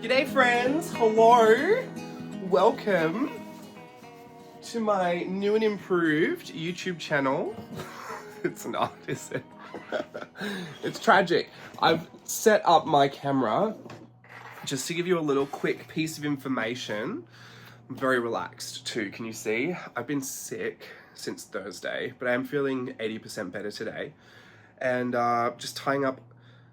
G'day friends, hello, welcome to my new and improved YouTube channel. It's not, is it? It's tragic. I've set up my camera just to give you a little quick piece of information. I'm very relaxed too, can you see? I've been sick since Thursday, but I am feeling 80% better today. And just tying up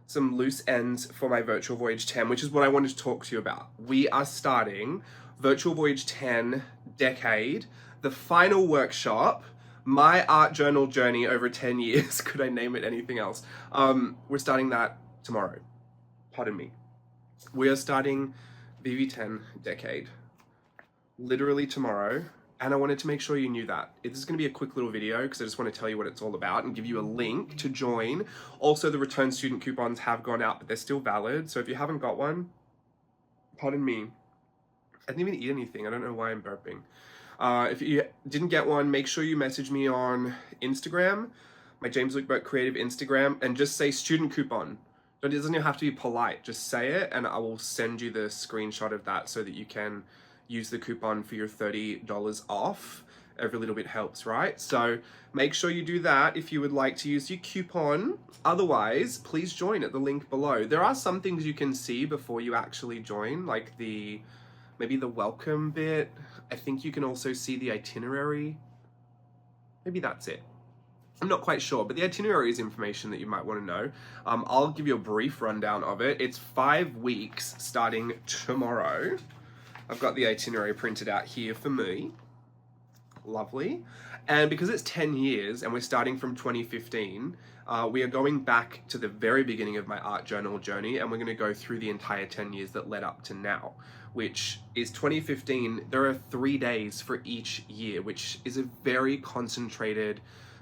some loose ends for my Virtual Voyage 10, which is what I wanted to talk to you about. We are starting Virtual Voyage 10 Decade, the final workshop, my art journal journey over 10 years. Could I name it anything else? We're starting that tomorrow. Pardon me. We are starting VV10 Decade, literally tomorrow. And I wanted to make sure you knew that. This is gonna be a quick little video because I just want to tell you what it's all about and give you a link to join. Also, the return student coupons have gone out, but they're still valid. So if you haven't got one, pardon me, I didn't even eat anything. I don't know why I'm burping. If you didn't get one, make sure you message me on Instagram, my Burke Creative Instagram, and just say student coupon. But it doesn't even have to be polite. Just say it and I will send you the screenshot of that so that you can use the coupon for your $30 off. Every little bit helps, right? So make sure you do that if you would like to use your coupon. Otherwise, please join at the link below. There are some things you can see before you actually join, like maybe the welcome bit. I think you can also see the itinerary. Maybe that's it. I'm not quite sure, but the itinerary is information that you might want to know. I'll give you a brief rundown of it. It's 5 weeks starting tomorrow. I've got the itinerary printed out here for me. Lovely. And because it's 10 years and we're starting from 2015, we are going back to the very beginning of my art journal journey, and we're going to go through the entire 10 years that led up to now, which is 2015. There are 3 days for each year, which is a very concentrated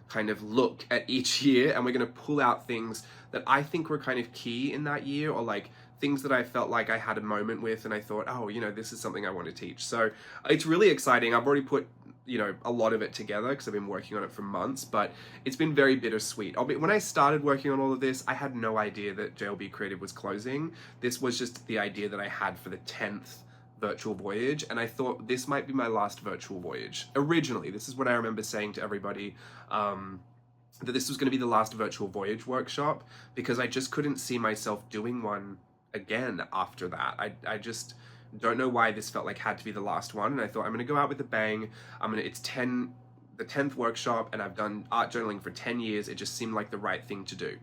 kind of look at each year, and we're going to pull out things that I think were kind of key in that year, or like things that I felt like I had a moment with and I thought, oh, you know, this is something I want to teach. So it's really exciting. I've already put, you know, a lot of it together because I've been working on it for months, but it's been very bittersweet. When I started working on all of this, I had no idea that jlbCREATIVE was closing. This was just the idea that I had for the 10th virtual voyage, and I thought this might be my last virtual voyage. Originally, this is what I remember saying to everybody, that this was going to be the last virtual voyage workshop, because I just couldn't see myself doing one again after that. I just don't know why this felt like had to be the last one, and I thought I'm going to go out with a bang. It's the 10th workshop, and I've done art journaling for 10 years. It just seemed like the right thing to do.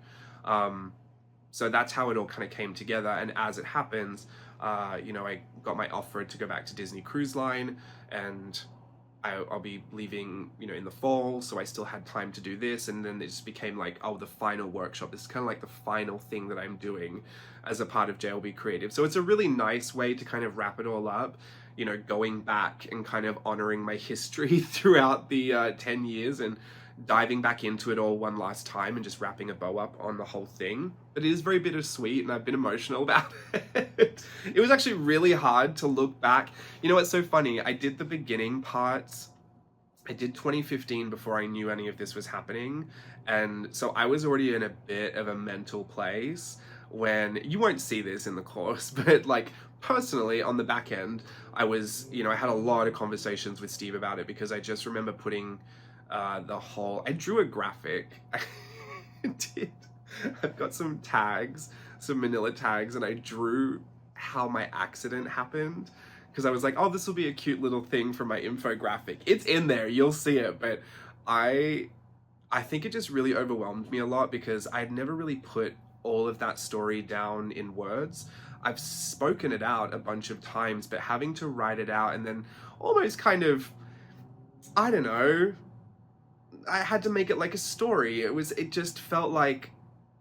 So that's how it all kind of came together, and as it happens, you know, I got my offer to go back to Disney Cruise Line, and I'll be leaving, you know, in the fall, so I still had time to do this, and then it just became like, oh, the final workshop. This is kind of like the final thing that I'm doing as a part of jlbCREATIVE. So it's a really nice way to kind of wrap it all up, you know, going back and kind of honoring my history throughout the 10 years and diving back into it all one last time and just wrapping a bow up on the whole thing. But it is very bittersweet, and I've been emotional about it. It was actually really hard to look back. You know what's so funny? I did the beginning parts. I did 2015 before I knew any of this was happening. And so I was already in a bit of a mental place when, you won't see this in the course, but like personally on the back end, I was, you know, I had a lot of conversations with Steve about it, because I just remember putting I drew a graphic. I did. I've got some tags, some manila tags, and I drew how my accident happened, because I was like, oh, this will be a cute little thing for my infographic. It's in there, you'll see it, but I think it just really overwhelmed me a lot, because I'd never really put all of that story down in words. I've spoken it out a bunch of times, but having to write it out and then almost kind of, I don't know, I had to make it like a story. It just felt like,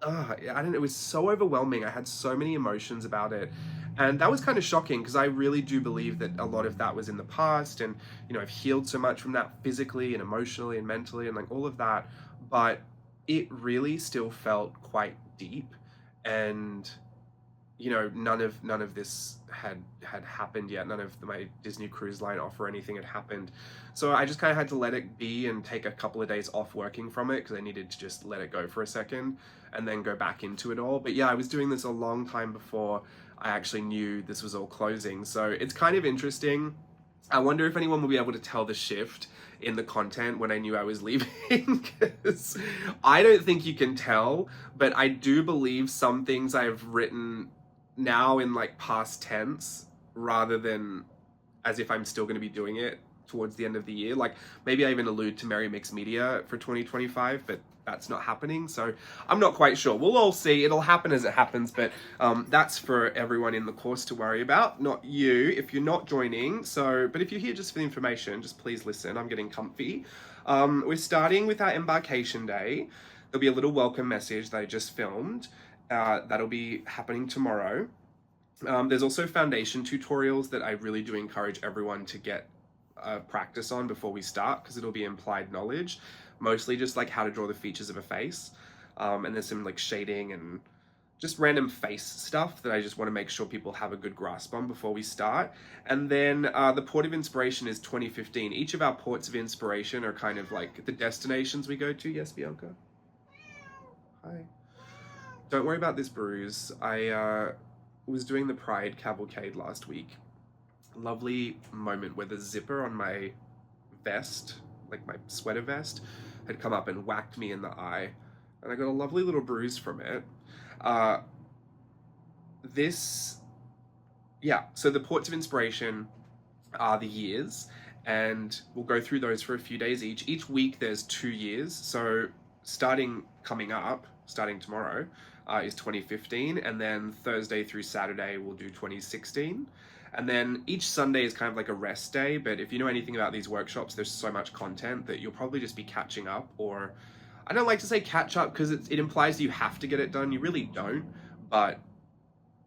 I don't know, it was so overwhelming. I had so many emotions about it. And that was kind of shocking, because I really do believe that a lot of that was in the past, and, you know, I've healed so much from that physically and emotionally and mentally and like all of that, but it really still felt quite deep. And, you know, none of this had happened yet. None of my Disney Cruise Line offer or anything had happened. So I just kind of had to let it be and take a couple of days off working from it, because I needed to just let it go for a second and then go back into it all. But yeah, I was doing this a long time before I actually knew this was all closing. So it's kind of interesting. I wonder if anyone will be able to tell the shift in the content when I knew I was leaving, because I don't think you can tell, but I do believe some things I've written now in like past tense rather than as if I'm still going to be doing it towards the end of the year. Like maybe I even allude to Merry Mixed Media for 2025, but that's not happening. So I'm not quite sure. We'll all see. It'll happen as it happens, but that's for everyone in the course to worry about, not you if you're not joining. So, but if you're here just for the information, just please listen. I'm getting comfy. We're starting with our embarkation day. There'll be a little welcome message that I just filmed. That'll be happening tomorrow. There's also foundation tutorials that I really do encourage everyone to get practice on before we start, because it'll be implied knowledge, mostly just like how to draw the features of a face. And there's some like shading and just random face stuff that I just want to make sure people have a good grasp on before we start. And then the Port of Inspiration is 2015. Each of our ports of inspiration are kind of like the destinations we go to. Yes, Bianca? Hi. Don't worry about this bruise. I was doing the Pride Cavalcade last week. Lovely moment where the zipper on my vest, like my sweater vest, had come up and whacked me in the eye, and I got a lovely little bruise from it. So the ports of inspiration are the years, and we'll go through those for a few days each. Each week there's 2 years, so starting tomorrow is 2015, and then Thursday through Saturday we'll do 2016. And then each Sunday is kind of like a rest day, but if you know anything about these workshops, there's so much content that you'll probably just be catching up, or I don't like to say catch up because it implies you have to get it done. You really don't, but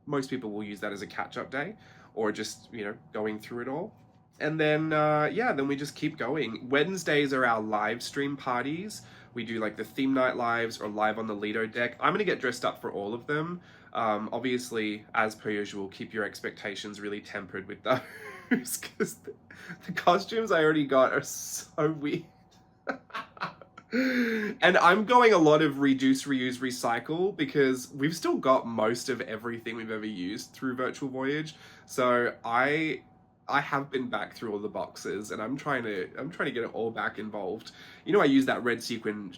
most people will use that as a catch-up day, or just, going through it all. And then, then we just keep going. Wednesdays are our live stream parties. We do like the theme night lives or live on the Lido deck. I'm going to get dressed up for all of them. Obviously, as per usual, keep your expectations really tempered with those, because the costumes I already got are so weird. And I'm going a lot of reduce, reuse, recycle, because we've still got most of everything we've ever used through Virtual Voyage. So I have been back through all the boxes, and I'm trying to get it all back involved. I use that red sequin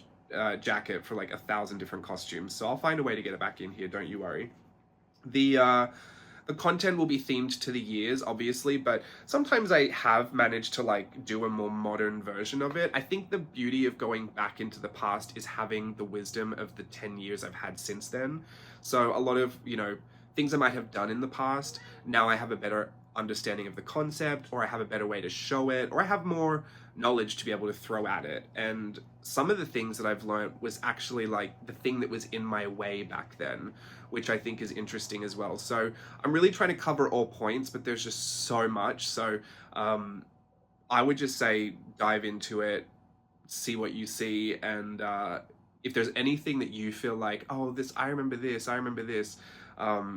jacket for like 1,000 different costumes, so I'll find a way to get it back in here, don't you worry. The content will be themed to the years, obviously, but sometimes I have managed to like do a more modern version of it. I think the beauty of going back into the past is having the wisdom of the 10 years I've had since then. So a lot of, things I might have done in the past, now I have a better understanding of the concept, or I have a better way to show it, or I have more knowledge to be able to throw at it. And some of the things that I've learned was actually like the thing that was in my way back then, which I think is interesting as well. So I'm really trying to cover all points, but there's just so much. So I would just say dive into it, see what you see, and if there's anything that you feel like, oh, I remember this,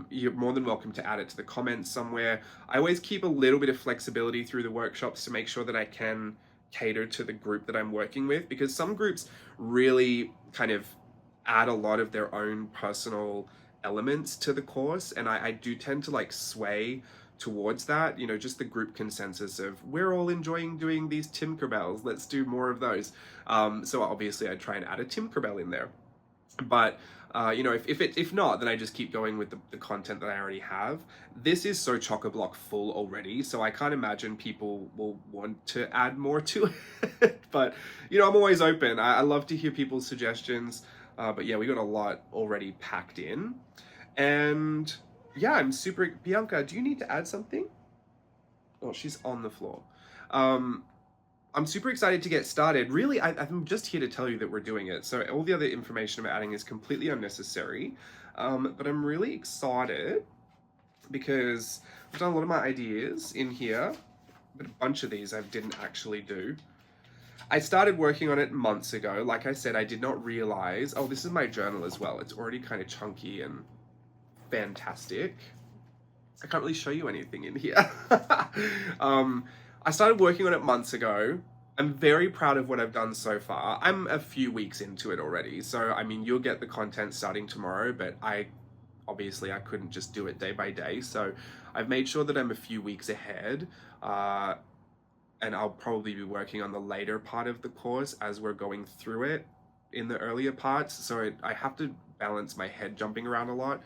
you're more than welcome to add it to the comments somewhere. I always keep a little bit of flexibility through the workshops to make sure that I can cater to the group that I'm working with, because some groups really kind of add a lot of their own personal elements to the course, and I do tend to like sway towards that, just the group consensus of we're all enjoying doing these Tinkerbells, let's do more of those. So obviously I try and add a Tinkerbell in there. But if not, then I just keep going with the content that I already have. This is so chock-a-block full already, so I can't imagine people will want to add more to it. But I'm always open. I love to hear people's suggestions. But yeah, we got a lot already packed in, and yeah, I'm super. Bianca, do you need to add something? Oh, she's on the floor. I'm super excited to get started. Really, I'm just here to tell you that we're doing it. So all the other information I'm adding is completely unnecessary. But I'm really excited because I've done a lot of my ideas in here, but a bunch of these I didn't actually do. I started working on it months ago. Like I said, I did not realize, oh, this is my journal as well. It's already kind of chunky and fantastic. I can't really show you anything in here. I started working on it months ago. I'm very proud of what I've done so far. I'm a few weeks into it already. So, I mean, you'll get the content starting tomorrow, but I obviously I couldn't just do it day by day. So I've made sure that I'm a few weeks ahead, and I'll probably be working on the later part of the course as we're going through it in the earlier parts. So I have to balance my head jumping around a lot.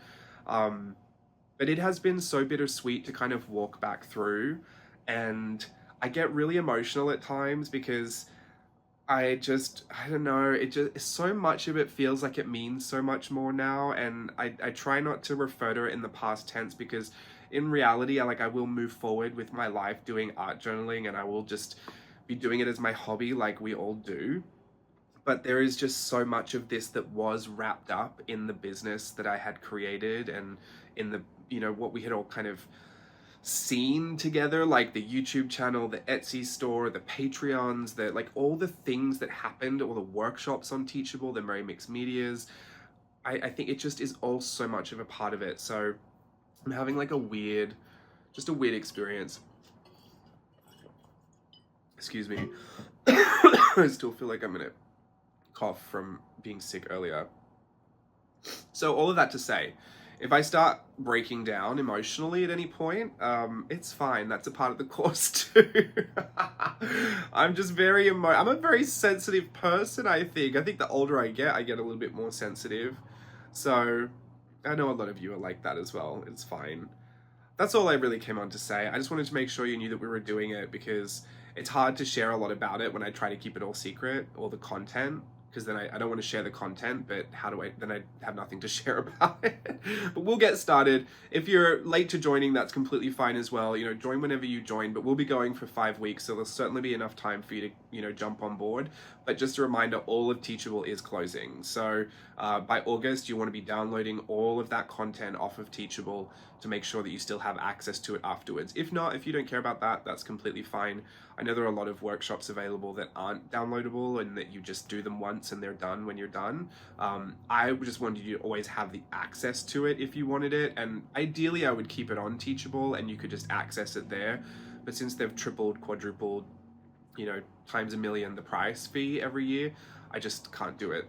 But it has been so bittersweet to kind of walk back through, and I get really emotional at times because I don't know, it just, so much of it feels like it means so much more now, and I try not to refer to it in the past tense because in reality, I will move forward with my life doing art journaling, and I will just be doing it as my hobby like we all do. But there is just so much of this that was wrapped up in the business that I had created and in the, what we had all kind of seen together, like the YouTube channel, the Etsy store, the Patreons, all the things that happened, all the workshops on Teachable, the Merry Mixed Medias. I think it just is all so much of a part of it. So I'm having a weird experience. Excuse me. I still feel like I'm gonna cough from being sick earlier. So all of that to say, if I start breaking down emotionally at any point, it's fine. That's a part of the course too. I'm just I'm a very sensitive person, I think. I think the older I get a little bit more sensitive. So I know a lot of you are like that as well. It's fine. That's all I really came on to say. I just wanted to make sure you knew that we were doing it because it's hard to share a lot about it when I try to keep it all secret, all the content. Because then I don't want to share the content, but then I have nothing to share about it. But we'll get started. If you're late to joining, that's completely fine as well. Join whenever you join, but we'll be going for 5 weeks, so there'll certainly be enough time for you to, jump on board. But just a reminder, all of Teachable is closing. So by August, you want to be downloading all of that content off of Teachable to make sure that you still have access to it afterwards. If not, if you don't care about that, that's completely fine. I know there are a lot of workshops available that aren't downloadable and that you just do them once and they're done when you're done. I just wanted you to always have the access to it if you wanted it, and ideally I would keep it on Teachable and you could just access it there. But since they've tripled, quadrupled, times a million the price fee every year, I just can't do it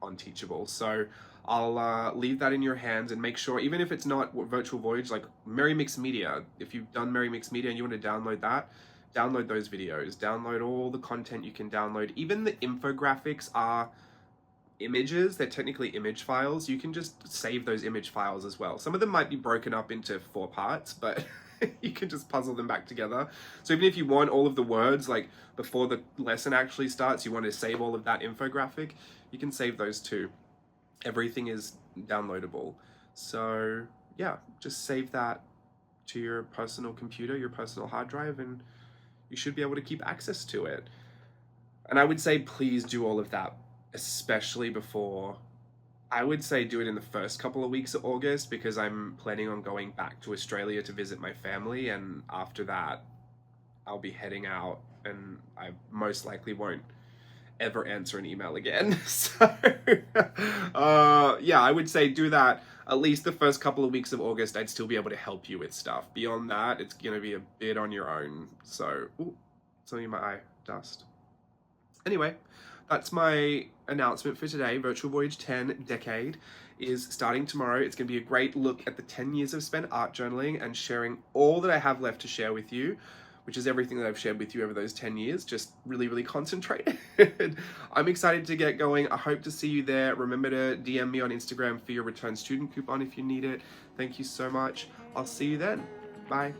on Teachable. So I'll leave that in your hands, and make sure, even if it's not Virtual Voyage, like Merry Mixed Media, if you've done Merry Mixed Media and you want to download that, download those videos, download all the content you can download. Even the infographics are images, they're technically image files. You can just save those image files as well. Some of them might be broken up into 4 parts, but you can just puzzle them back together. So even if you want all of the words, like before the lesson actually starts, you want to save all of that infographic, you can save those too. Everything is downloadable. So yeah, just save that to your personal computer, your personal hard drive, and you should be able to keep access to it. And I would say please do all of that, especially before, I would say do it in the first couple of weeks of August, because I'm planning on going back to Australia to visit my family, and after that I'll be heading out and I most likely won't ever answer an email again. So yeah, I would say do that at least the first couple of weeks of August. I'd still be able to help you with stuff. Beyond that, it's gonna be a bit on your own. So something in my eye, dust. Anyway, that's my announcement for today. Virtual Voyage 10 Decade is starting tomorrow. It's going to be a great look at the 10 years I've spent art journaling and sharing all that I have left to share with you, which is everything that I've shared with you over those 10 years, just really, really concentrated. I'm excited to get going. I hope to see you there. Remember to DM me on Instagram for your return student coupon if you need it. Thank you so much. I'll see you then. Bye.